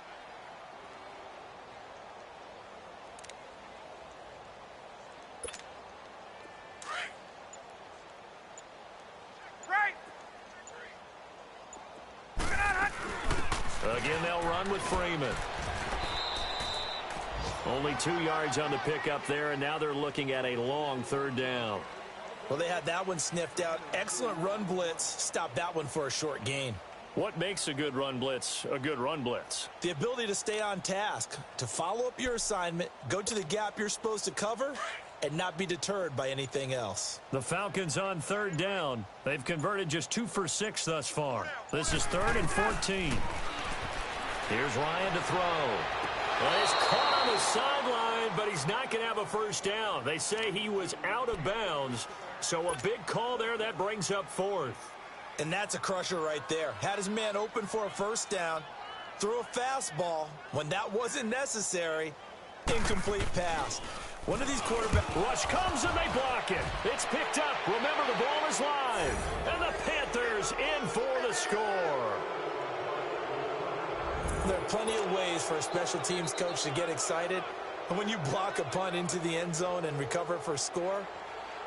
S3: Again, they'll run with Freeman. Only 2 yards on the pickup there, and now they're looking at a long third down.
S4: Well, they had that one sniffed out. Excellent run blitz. Stopped that one for a short gain.
S3: What makes a good run blitz a good run blitz?
S4: The ability to stay on task, to follow up your assignment, go to the gap you're supposed to cover, and not be deterred by anything else.
S3: The Falcons on third down. They've converted just 2 for 6 thus far. This is 3rd and 14. Here's Ryan to throw. Well, he's caught on the sideline, but he's not going to have a first down. They say he was out of bounds, so a big call there that brings up 4th.
S4: And that's a crusher right there. Had his man open for a first down, threw a fastball when that wasn't necessary, incomplete pass. One of these quarterbacks.
S3: Rush comes and they block it. It's picked up. Remember, the ball is live. And the Panthers in for the score.
S4: There are plenty of ways for a special teams coach to get excited. And when you block a punt into the end zone and recover for a score,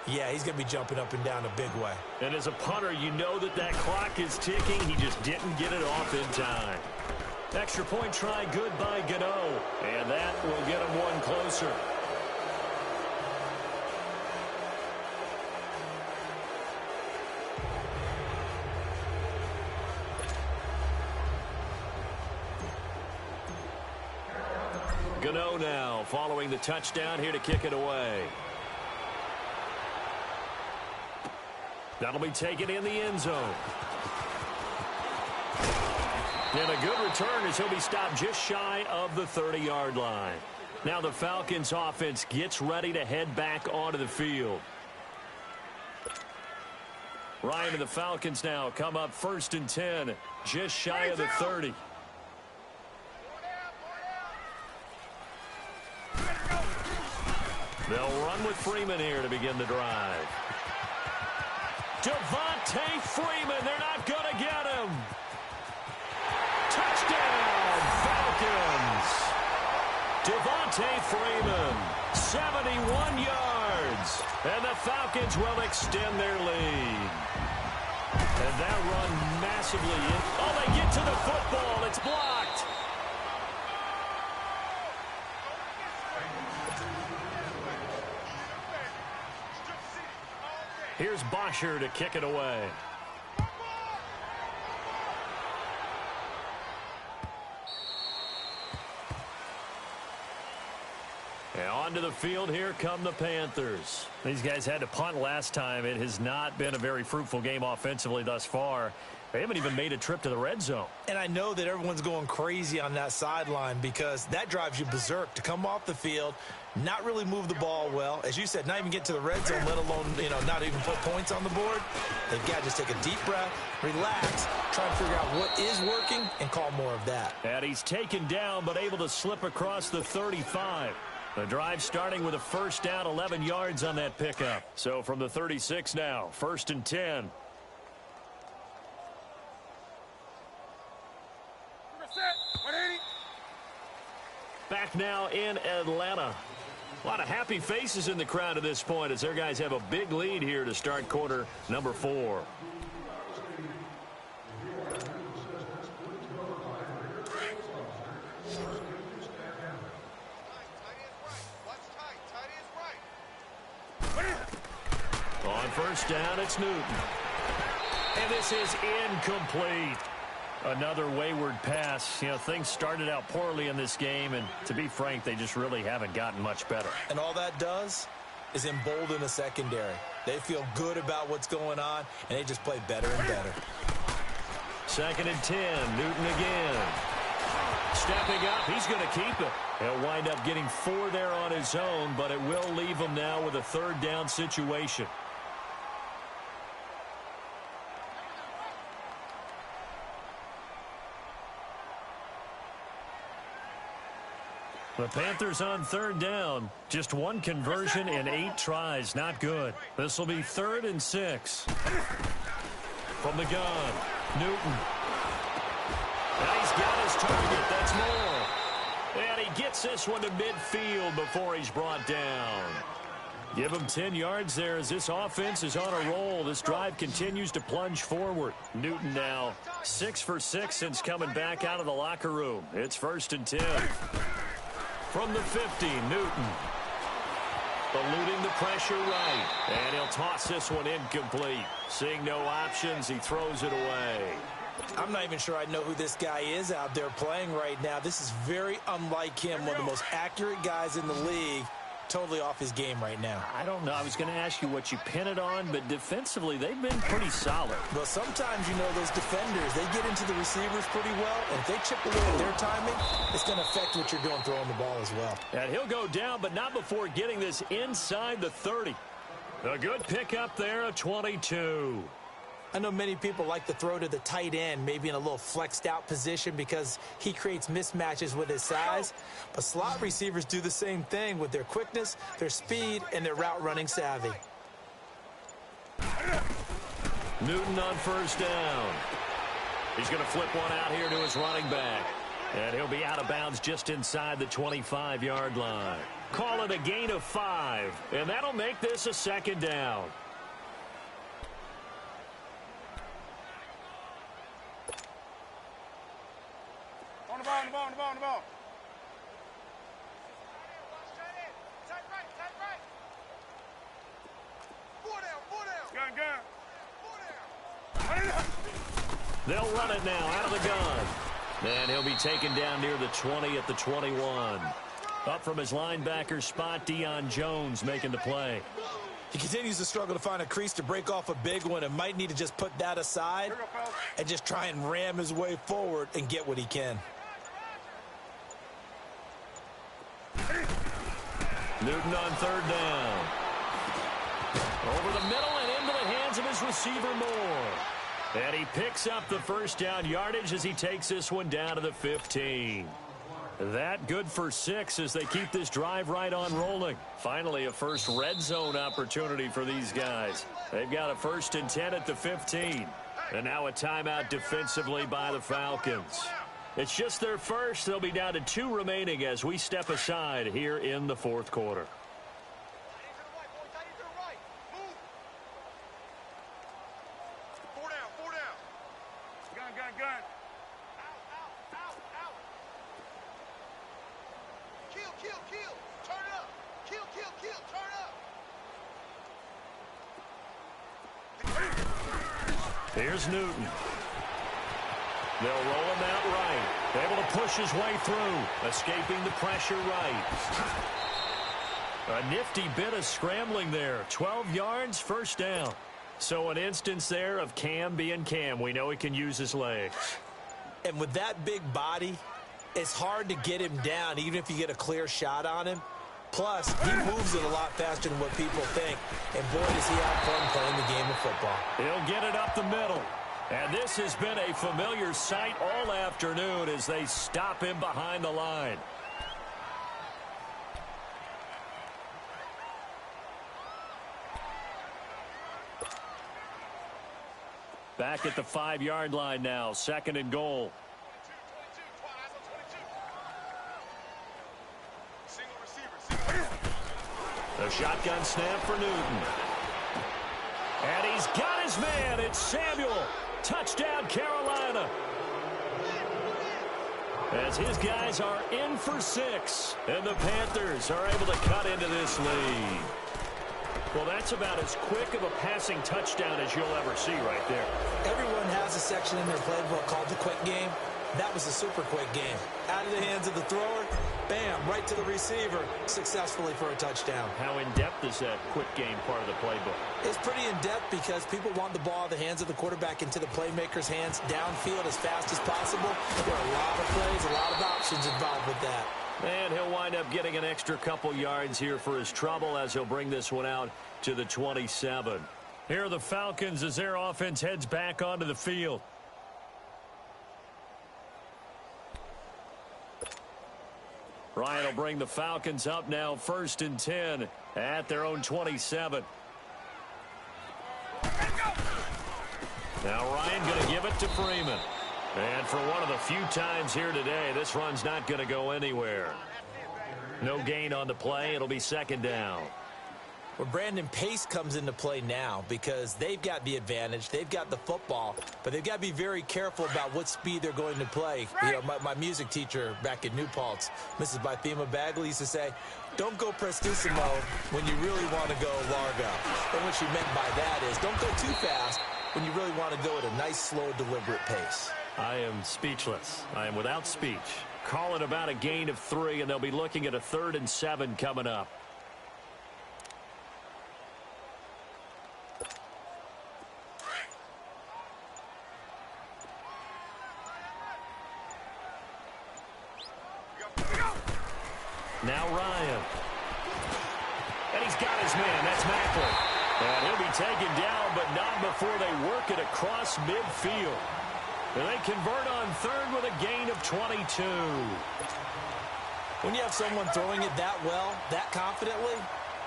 S4: yeah, he's going to be jumping up and down a big way.
S3: And as a punter, you know that clock is ticking. He just didn't get it off in time. Extra point try good by Gano. And that will get him one closer. Gano now following the touchdown here to kick it away. That'll be taken in the end zone. And a good return as he'll be stopped just shy of the 30-yard line. Now the Falcons offense gets ready to head back onto the field. Ryan and the Falcons now come up 1st and 10, just shy of the 30. They'll run with Freeman here to begin the drive. Devontae Freeman, they're not going to get him. Touchdown, Falcons. Devontae Freeman, 71 yards. And the Falcons will extend their lead. And that run massively in. Oh, they get to the football. It's blocked. Here's Bosher to kick it away. And onto the field, here come the Panthers. These guys had to punt last time. It has not been a very fruitful game offensively thus far. They haven't even made a trip to the red zone. And I know that everyone's going crazy on that sideline because that drives you berserk to come off the field, not really move the ball well. As you said, not even get to the red zone, let alone, not even put points on the board. They've got to just take a deep breath, relax, try and figure out what is working, and call more of that. And he's taken down, but able to slip across the 35. The drive starting with a first down, 11 yards on that pickup. So from the 36 now, 1st and 10. Back now in Atlanta. A lot of happy faces in the crowd at this point as their guys have a big lead here to start quarter number 4. On first down, it's Newton. And this is incomplete. Another wayward pass. You know, things started out poorly in this game, and to be frank, they just really haven't gotten much better.
S4: And all that does is embolden the secondary. They feel good about what's going on, and they just play better and better.
S3: 2nd and 10. Newton again. Stepping up. He's going to keep it. He'll wind up getting 4 there on his own, but it will leave him now with a 3rd down situation. The Panthers on 3rd down. Just 1 conversion in 8 tries. Not good. This will be 3rd and 6. From the gun, Newton. Now he's got his target. That's more. And he gets this one to midfield before he's brought down. Give him 10 yards there as this offense is on a roll. This drive continues to plunge forward. Newton now 6 for 6 since coming back out of the locker room. It's 1st and 10. From the 50, Newton. Eluding the pressure right. And he'll toss this one incomplete. Seeing no options, he throws it away.
S4: I'm not even sure I know who this guy is out there playing right now. This is very unlike him, one of the most accurate guys in the league. Totally off his game right now.
S3: I don't know. I was going to ask you what you pin it on, but defensively, they've been pretty solid.
S4: Well, sometimes, you know, those defenders, they get into the receivers pretty well, and if they chip away at their timing, it's going to affect what you're doing throwing the ball as well.
S3: And he'll go down, but not before getting this inside the 30. A good pickup there, a 22.
S4: I know many people like to throw to the tight end, maybe in a little flexed out position because he creates mismatches with his size. But slot receivers do the same thing with their quickness, their speed, and their route running savvy.
S3: Newton on 1st down. He's going to flip one out here to his running back. And he'll be out of bounds just inside the 25-yard line. Call it a gain of 5. And that'll make this a 2nd down.
S5: On the ball. Gun.
S3: They'll run it now out of the gun. And he'll be taken down near the 20 at the 21. Up from his linebacker spot, Deion Jones making the play.
S4: He continues to struggle to find a crease to break off a big one and might need to just put that aside and just try and ram his way forward and get what he can.
S3: Newton on 3rd down. Over the middle and into the hands of his receiver Moore. And he picks up the 1st down yardage as he takes this one down to the 15. That good for 6 as they keep this drive right on rolling. Finally, a first red zone opportunity for these guys. They've got a 1st and 10 at the 15. And now a timeout defensively by the Falcons. It's just their first. They'll be down to 2 remaining as we step aside here in the 4th quarter.
S5: Gun. Kill. Turn up. Kill. Turn up.
S3: Here's Newton. They'll roll him out right. Able to push his way through. Escaping the pressure right. A nifty bit of scrambling there. 12 yards, 1st down. So an instance there of Cam being Cam. We know he can use his legs.
S4: And with that big body, it's hard to get him down even if you get a clear shot on him. Plus, he moves it a lot faster than what people think. And boy, does he have fun playing the game of football.
S3: He'll get it up the middle. And this has been a familiar sight all afternoon as they stop him behind the line. Back at the 5-yard line now, 2nd and goal. A shotgun snap for Newton. And he's got his man. It's Samuel. Touchdown, Carolina. As his guys are in for 6. And the Panthers are able to cut into this lead. Well, that's about as quick of a passing touchdown as you'll ever see right there.
S4: Everyone has a section in their playbook called the quick game. That was a super quick game. Out of the hands of the thrower, bam, right to the receiver, successfully for a touchdown.
S3: How in-depth is that quick game part of the playbook?
S4: It's pretty in-depth because people want the ball out of the hands of the quarterback into the playmaker's hands downfield as fast as possible. There are a lot of plays, a lot of options involved with that.
S3: And he'll wind up getting an extra couple yards here for his trouble as he'll bring this one out to the 27. Here are the Falcons as their offense heads back onto the field. Ryan will bring the Falcons up now 1st and 10 at their own 27. Now Ryan going to give it to Freeman. And for one of the few times here today, this run's not going to go anywhere. No gain on the play. It'll be 2nd down.
S4: Well, Brandon, pace comes into play now because they've got the advantage. They've got the football, but they've got to be very careful about what speed they're going to play. You know, my music teacher back in New Paltz, Mrs. Bythema Bagley, used to say, don't go prestissimo when you really want to go largo. And what she meant by that is don't go too fast when you really want to go at a nice, slow, deliberate pace.
S3: I am speechless. I am without speech. Calling about a gain of 3, and they'll be looking at a 3rd and 7 coming up. Now Ryan. And he's got his man. That's Macklin. And he'll be taken down, but not before they work it across midfield. And they convert on 3rd with a gain of 22.
S4: When you have someone throwing it that well, that confidently,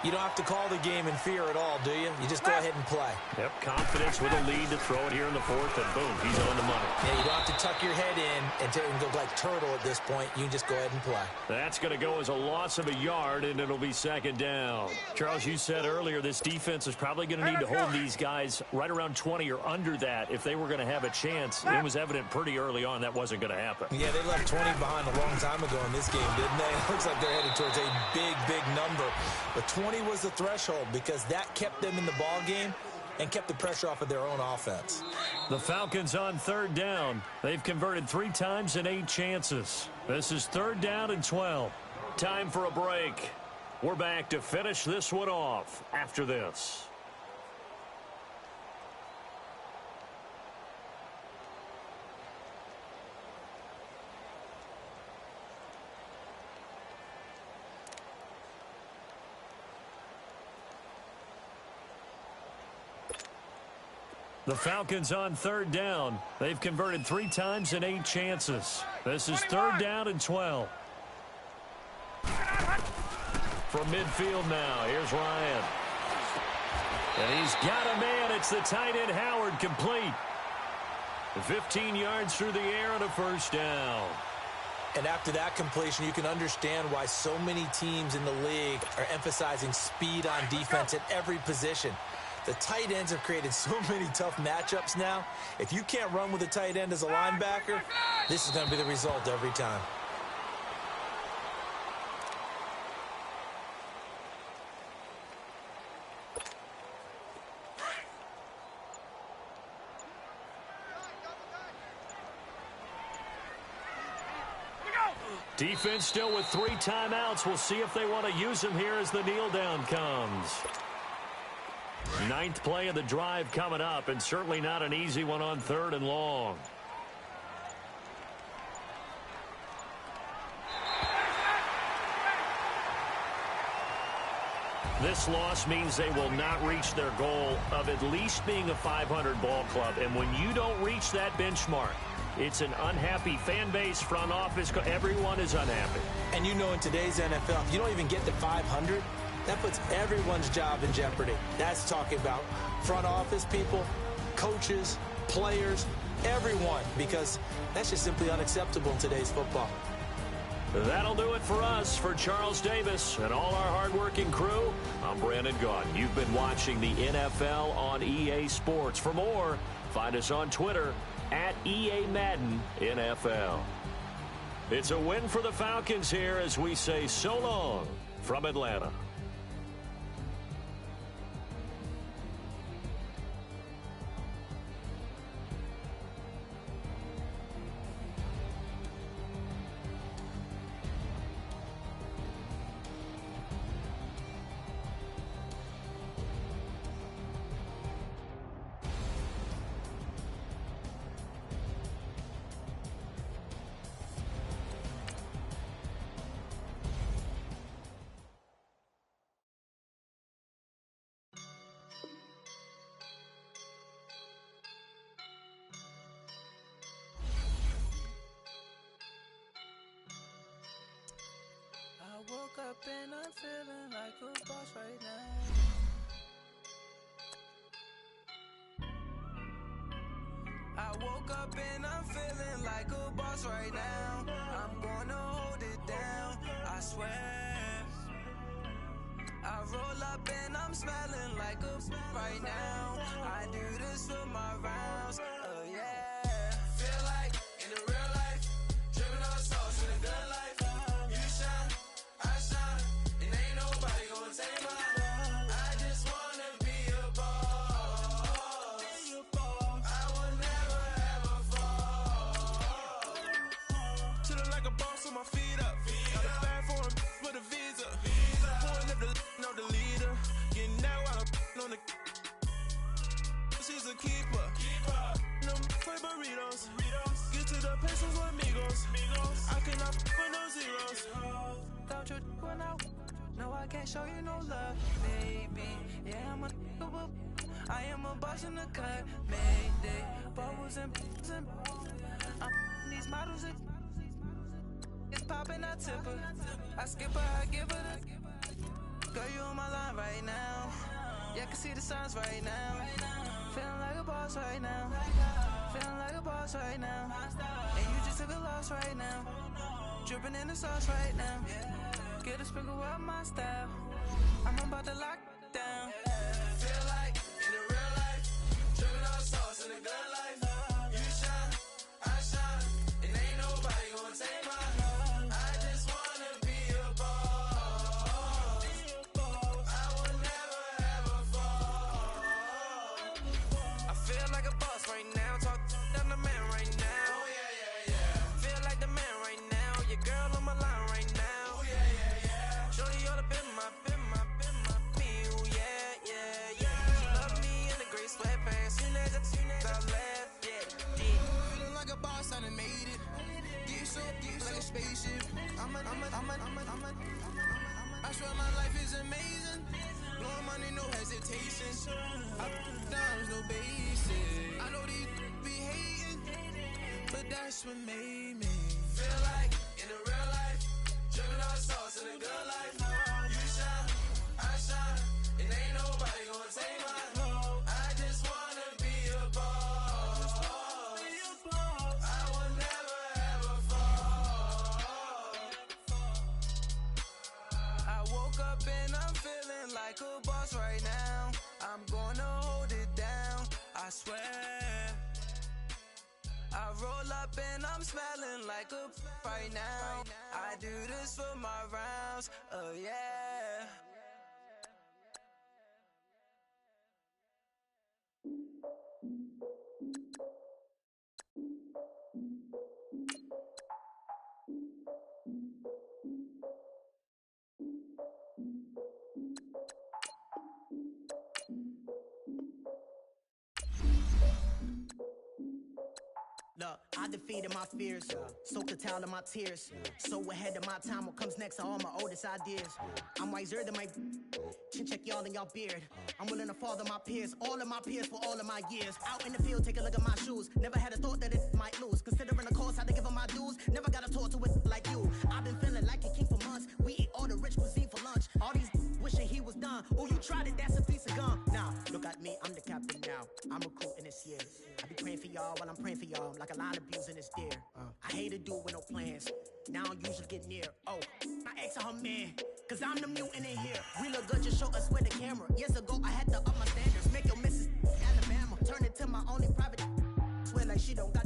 S4: you don't have to call the game in fear at all, do you? You just go ahead and play.
S3: Yep, confidence with a lead to throw it here in the 4th, and boom, he's on the money.
S4: Yeah, you don't have to tuck your head in and go like turtle at this point. You can just go ahead and play.
S3: That's going to go as a loss of a yard, and it'll be 2nd down. Charles, you said earlier this defense is probably going to need to hold these guys right around 20 or under that if they were going to have a chance. It was evident pretty early on that wasn't going to happen.
S4: Yeah, they left 20 behind a long time ago in this game, didn't they? It looks like they're headed towards a big, big number. But 20 was the threshold because that kept them in the ball game and kept the pressure off of their own offense.
S3: The Falcons on 3rd down. They've converted 3 times in 8 chances. This is 3rd down and 12. Time for a break. We're back to finish this one off after this. The Falcons on 3rd down. They've converted 3 times in 8 chances. This is 3rd down and 12. From midfield now, here's Ryan. And he's got a man. It's the tight end Howard, complete. 15 yards through the air and a 1st down.
S4: And after that completion, you can understand why so many teams in the league are emphasizing speed on defense at every position. The tight ends have created so many tough matchups now. If you can't run with a tight end as a linebacker, this is going to be the result every time.
S3: Defense still with 3 timeouts. We'll see if they want to use them here as the kneel down comes. 9th play of the drive coming up, and certainly not an easy one on 3rd and long. This loss means they will not reach their goal of at least being a 500 ball club. And when you don't reach that benchmark, it's an unhappy fan base, front office. Everyone is unhappy.
S4: And you know in today's NFL, if you don't even get to 500, that puts everyone's job in jeopardy. That's talking about front office people, coaches, players, everyone, because that's just simply unacceptable in today's football.
S3: That'll do it for us. For Charles Davis and all our hardworking crew, I'm Brandon Gaudin. You've been watching the NFL on EA Sports. For more, find us on Twitter at EA Madden NFL. It's a win for the Falcons here as we say so long from Atlanta.
S6: woke up and I'm feeling like a boss right now. I woke up and I'm feeling like a boss right now. I'm gonna hold it down, I swear. I roll up and I'm smelling like a right now. I do this for my rounds, oh yeah. Feel like in the real life, dripping on sauce in the good life. You shine, I shine, and ain't nobody gonna take my love. I just wanna be a boss. I will never ever fall.
S7: Chillin' like a boss with my feet up. Got a bag for him with a visa. Pulling up the know the leader. Getting that while I'm on the. She's a keeper. No play burritos. Get to the pesos with amigos. I cannot with no zeros.
S6: Don't you run out? No, I can't show you no love, baby. Yeah, I am a boss in the cut, Mayday. Bubbles and I'm these models. It's popping, I tip her. I skip her, I give her the. Girl, you on my line right now. Yeah, I can see the signs right now. Feeling like a boss right now. Feeling like a boss right now. And you just took a loss right now. Dripping in the sauce right now. Get a sprinkle up my style. I'm about to lock down.
S7: Feel like in the real life, dripping on sauce in the good life. You shine, I shine, and ain't nobody gonna take my love. I just wanna be a boss. I will never ever fall.
S6: I feel like a boss right now. Talk down the man right now.
S7: Oh yeah.
S6: Feel like the man right now. Your girl on my line right now.
S7: Oh yeah.
S6: Shorty ought to been my me. Ooh, yeah. She love me in the gray sweatpants. Soon as I left, yeah.
S7: Feeling like a boss, I done made it. Get so like a spaceship. I swear my life is amazing. Blowing money, no hesitation. Dimes, no basic. I know these be hating, but that's what made me. Feel like in the real life, dripping on sauce in the good life. You shine, I shine, and ain't nobody gonna take my love. I just wanna be a boss. I will never ever fall.
S6: I woke up and I'm feeling like a boss right now. I'm gonna hold it down, I swear. I roll up and I'm smelling like a right now. I do this for my rounds, oh yeah.
S1: Look, I defeated my fears, soaked the towel in my tears. So ahead of my time, what comes next are all my oldest ideas. I'm wiser than my chin check y'all in y'all beard. I'm willing to father my peers, all of my peers for all of my years. Out in the field, take a look at my shoes. Never had a thought that it might lose. Considering the cost, I had to give them my dues. Never got a talk to it like you. I've been feeling like a king for months. We eat all the rich cuisine for lunch. All these wishing he was done. Oh, you tried it, that's a piece of gum. Now, look at me, I'm the captain now. I'm recruiting this year. I be praying for y'all while I'm praying for y'all. Like a line of abusing this deer. I hate to do it with no plans. Now I don't usually get near. Oh, my ex and her man. Cause I'm the mutant in here. We look good, just show us where the camera. Years ago, I had to up my standards. Make your missus Alabama. Turn it to my only private. Swear like she don't got